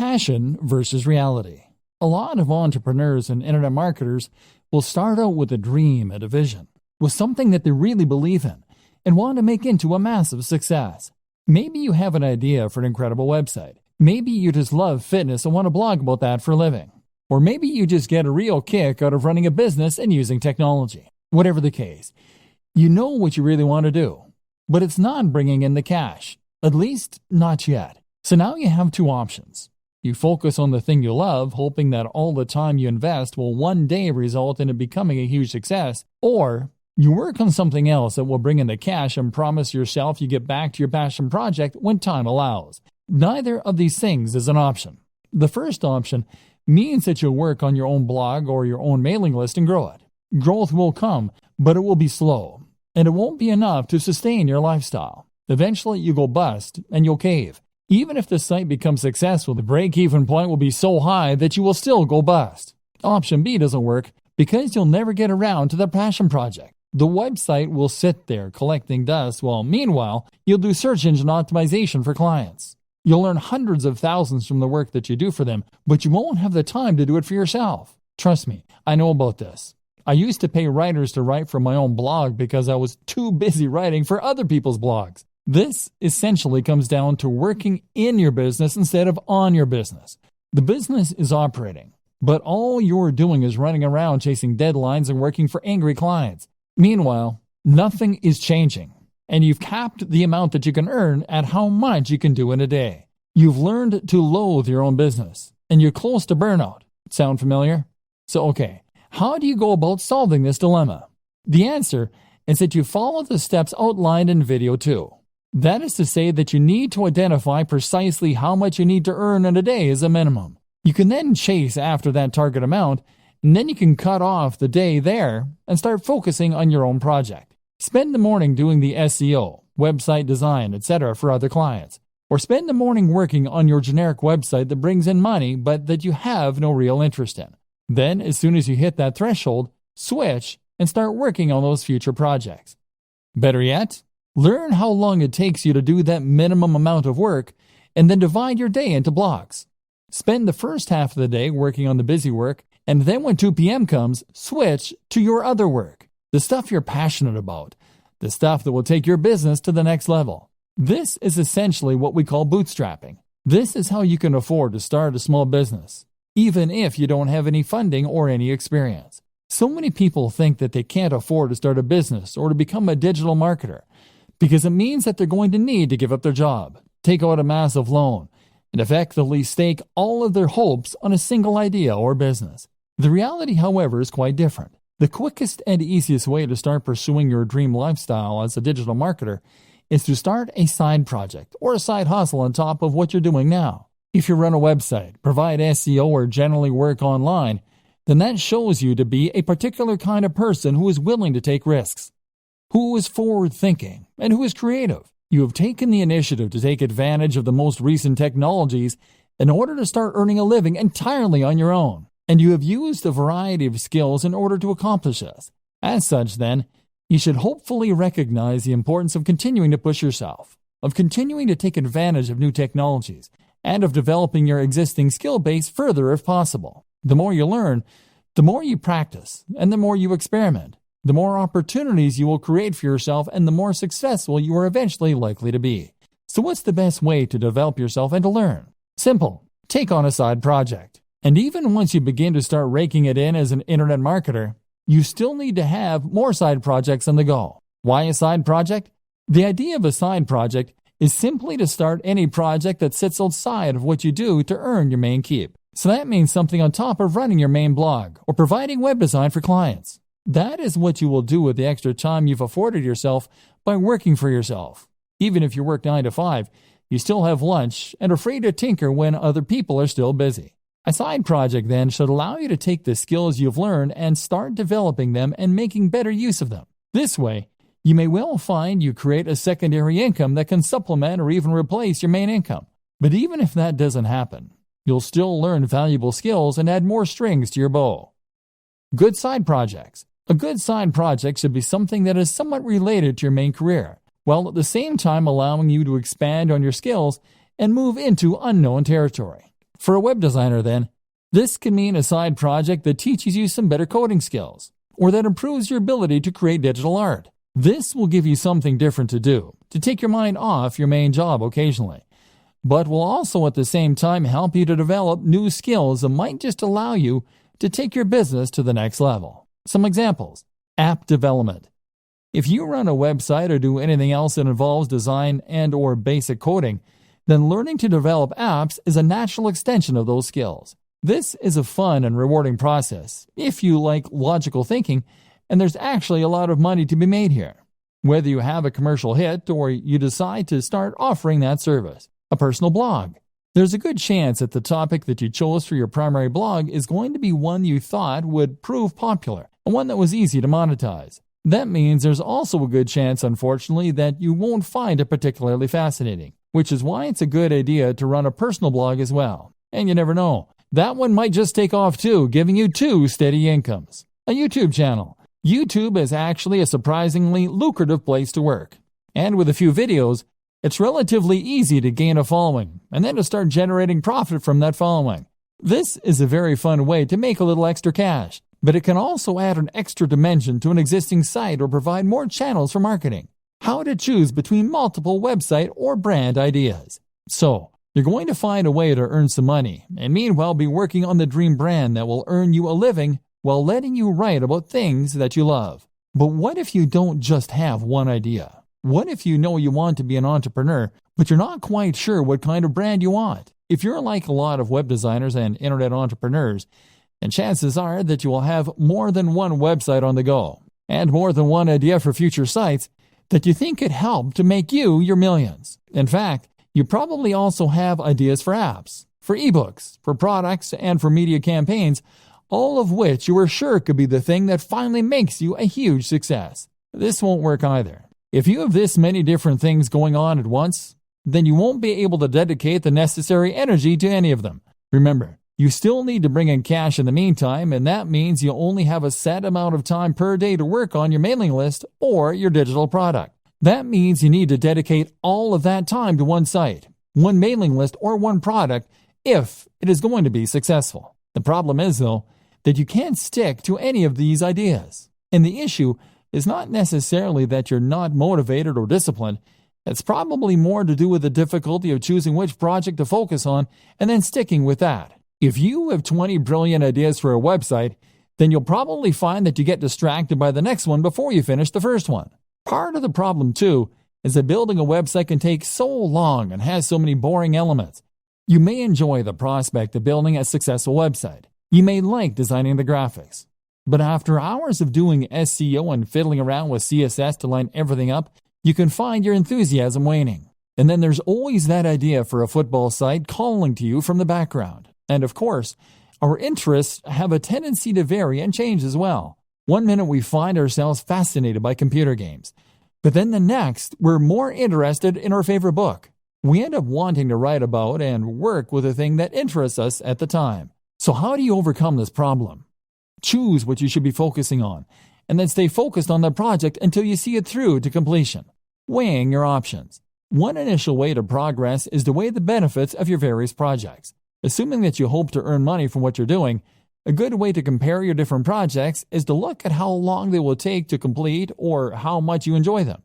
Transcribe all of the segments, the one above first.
Passion versus reality. A lot of entrepreneurs and internet marketers will start out with a dream and a vision, with something that they really believe in and want to make into a massive success. Maybe you have an idea for an incredible website. Maybe you just love fitness and want to blog about that for a living. Or maybe you just get a real kick out of running a business and using technology. Whatever the case, you know what you really want to do, but it's not bringing in the cash, at least not yet. So now you have two options. You focus on the thing you love, hoping that all the time you invest will one day result in it becoming a huge success, or you work on something else that will bring in the cash and promise yourself you get back to your passion project when time allows. Neither of these things is an option. The first option means that you'll work on your own blog or your own mailing list and grow it. Growth will come, but it will be slow, and it won't be enough to sustain your lifestyle. Eventually, you go bust and you'll cave. Even if the site becomes successful, the break-even point will be so high that you will still go bust. Option B doesn't work because you'll never get around to the passion project. The website will sit there collecting dust while meanwhile, you'll do search engine optimization for clients. You'll earn hundreds of thousands from the work that you do for them, but you won't have the time to do it for yourself. Trust me, I know about this. I used to pay writers to write for my own blog because I was too busy writing for other people's blogs. This essentially comes down to working in your business instead of on your business. The business is operating, but all you're doing is running around chasing deadlines and working for angry clients. Meanwhile, nothing is changing, and you've capped the amount that you can earn at how much you can do in a day. You've learned to loathe your own business, and you're close to burnout. Sound familiar? So, okay, how do you go about solving this dilemma? The answer is that you follow the steps outlined in video 2. That is to say that you need to identify precisely how much you need to earn in a day as a minimum. You can then chase after that target amount, and then you can cut off the day there and start focusing on your own project. Spend the morning doing the SEO, website design, etc. for other clients. Or spend the morning working on your generic website that brings in money but that you have no real interest in. Then, as soon as you hit that threshold, switch and start working on those future projects. Better yet, learn how long it takes you to do that minimum amount of work and then divide your day into blocks. Spend the first half of the day working on the busy work, and then when 2 p.m. comes, switch to your other work, the stuff you're passionate about, the stuff that will take your business to the next level. This is essentially what we call bootstrapping. This is how you can afford to start a small business, even if you don't have any funding or any experience. So many people think that they can't afford to start a business or to become a digital marketer, because it means that they're going to need to give up their job, take out a massive loan, and effectively stake all of their hopes on a single idea or business. The reality, however, is quite different. The quickest and easiest way to start pursuing your dream lifestyle as a digital marketer is to start a side project or a side hustle on top of what you're doing now. If you run a website, provide SEO, or generally work online, then that shows you to be a particular kind of person who is willing to take risks, who is forward-thinking, and who is creative. You have taken the initiative to take advantage of the most recent technologies in order to start earning a living entirely on your own, and you have used a variety of skills in order to accomplish this. As such, then, you should hopefully recognize the importance of continuing to push yourself, of continuing to take advantage of new technologies, and of developing your existing skill base further if possible. The more you learn, the more you practice, and the more you experiment, the more opportunities you will create for yourself and the more successful you are eventually likely to be. So what's the best way to develop yourself and to learn? Simple. Take on a side project. And even once you begin to start raking it in as an internet marketer, you still need to have more side projects on the go. Why a side project? The idea of a side project is simply to start any project that sits outside of what you do to earn your main keep. So that means something on top of running your main blog or providing web design for clients. That is what you will do with the extra time you've afforded yourself by working for yourself. Even if you work 9 to 5, you still have lunch and are free to tinker when other people are still busy. A side project then should allow you to take the skills you've learned and start developing them and making better use of them. This way, you may well find you create a secondary income that can supplement or even replace your main income. But even if that doesn't happen, you'll still learn valuable skills and add more strings to your bow. Good side projects. A good side project should be something that is somewhat related to your main career, while at the same time allowing you to expand on your skills and move into unknown territory. For a web designer, then, this can mean a side project that teaches you some better coding skills, or that improves your ability to create digital art. This will give you something different to do, to take your mind off your main job occasionally, but will also at the same time help you to develop new skills that might just allow you to take your business to the next level. Some examples: app development. If you run a website or do anything else that involves design and/or basic coding, then learning to develop apps is a natural extension of those skills. This is a fun and rewarding process if you like logical thinking, and there's actually a lot of money to be made here, whether you have a commercial hit or you decide to start offering that service. A personal blog. There's a good chance that the topic that you chose for your primary blog is going to be one you thought would prove popular, and one that was easy to monetize. That means there's also a good chance, unfortunately, that you won't find it particularly fascinating, which is why it's a good idea to run a personal blog as well. And you never know, that one might just take off too, giving you 2 steady incomes. A YouTube channel. YouTube is actually a surprisingly lucrative place to work. And with a few videos, it's relatively easy to gain a following, and then to start generating profit from that following. This is a very fun way to make a little extra cash, but it can also add an extra dimension to an existing site or provide more channels for marketing. How to choose between multiple website or brand ideas. So, you're going to find a way to earn some money, and meanwhile be working on the dream brand that will earn you a living while letting you write about things that you love. But what if you don't just have one idea? What if you know you want to be an entrepreneur, but you're not quite sure what kind of brand you want? If you're like a lot of web designers and internet entrepreneurs, then chances are that you will have more than one website on the go, and more than one idea for future sites that you think could help to make you your millions. In fact, you probably also have ideas for apps, for ebooks, for products, and for media campaigns, all of which you are sure could be the thing that finally makes you a huge success. This won't work either. If you have this many different things going on at once, then you won't be able to dedicate the necessary energy to any of them. Remember, you still need to bring in cash in the meantime, and that means you only have a set amount of time per day to work on your mailing list or your digital product. That means you need to dedicate all of that time to one site, one mailing list, or one product if it is going to be successful. The problem is, though, that you can't stick to any of these ideas. And the issue is not necessarily that you're not motivated or disciplined. It's probably more to do with the difficulty of choosing which project to focus on and then sticking with that. If you have 20 brilliant ideas for a website, then you'll probably find that you get distracted by the next one before you finish the first one. Part of the problem, too, is that building a website can take so long and has so many boring elements. You may enjoy the prospect of building a successful website. You may like designing the graphics. But after hours of doing SEO and fiddling around with CSS to line everything up, you can find your enthusiasm waning. And then there's always that idea for a football site calling to you from the background. And of course, our interests have a tendency to vary and change as well. One minute we find ourselves fascinated by computer games, but then the next we're more interested in our favorite book. We end up wanting to write about and work with the thing that interests us at the time. So how do you overcome this problem? Choose what you should be focusing on, and then stay focused on the project until you see it through to completion. Weighing your options. One initial way to progress is to weigh the benefits of your various projects. Assuming that you hope to earn money from what you're doing, a good way to compare your different projects is to look at how long they will take to complete or how much you enjoy them,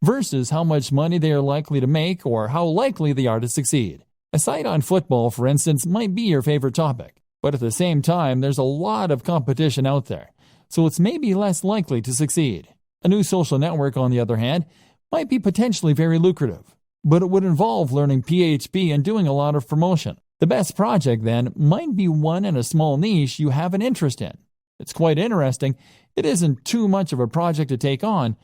versus how much money they are likely to make or how likely they are to succeed. A site on football, for instance, might be your favorite topic. But at the same time, there's a lot of competition out there, so it's maybe less likely to succeed. A new social network, on the other hand, might be potentially very lucrative, but it would involve learning PHP and doing a lot of promotion. The best project, then, might be one in a small niche you have an interest in. It's quite interesting, it isn't too much of a project to take on,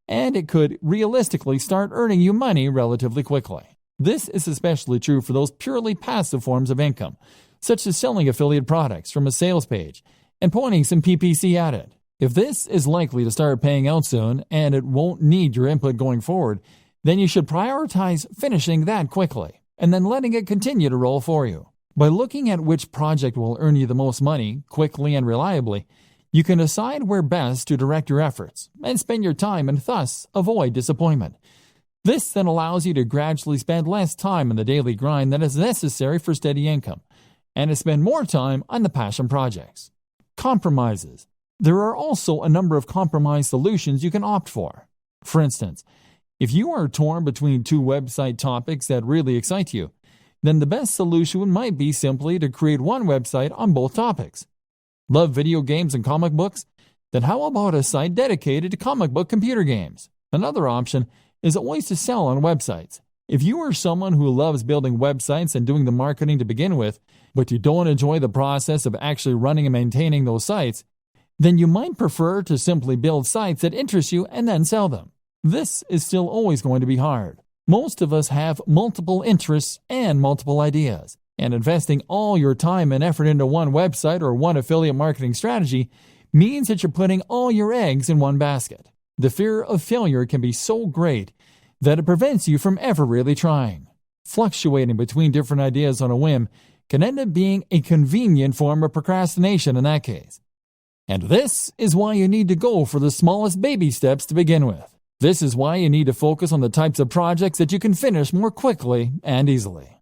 and it could realistically start earning you money relatively quickly. This is especially true for those purely passive forms of income, such as selling affiliate products from a sales page and pointing some PPC at it. If this is likely to start paying out soon and it won't need your input going forward, then you should prioritize finishing that quickly and then letting it continue to roll for you. By looking at which project will earn you the most money, quickly and reliably, you can decide where best to direct your efforts and spend your time and thus avoid disappointment. This then allows you to gradually spend less time in the daily grind than is necessary for steady income. and to spend more time on the passion projects. Compromises. There are also a number of compromise solutions you can opt for. For instance, if you are torn between two website topics that really excite you, then the best solution might be simply to create one website on both topics. Love video games and comic books? Then how about a site dedicated to comic book computer games? Another option is always to sell on websites. If you are someone who loves building websites and doing the marketing to begin with, but you don't enjoy the process of actually running and maintaining those sites, then you might prefer to simply build sites that interest you and then sell them. This is still always going to be hard. Most of us have multiple interests and multiple ideas, and investing all your time and effort into one website or one affiliate marketing strategy means that you're putting all your eggs in one basket. The fear of failure can be so great that it prevents you from ever really trying. Fluctuating between different ideas on a whim can end up being a convenient form of procrastination in that case. And this is why you need to go for the smallest baby steps to begin with. This is why you need to focus on the types of projects that you can finish more quickly and easily.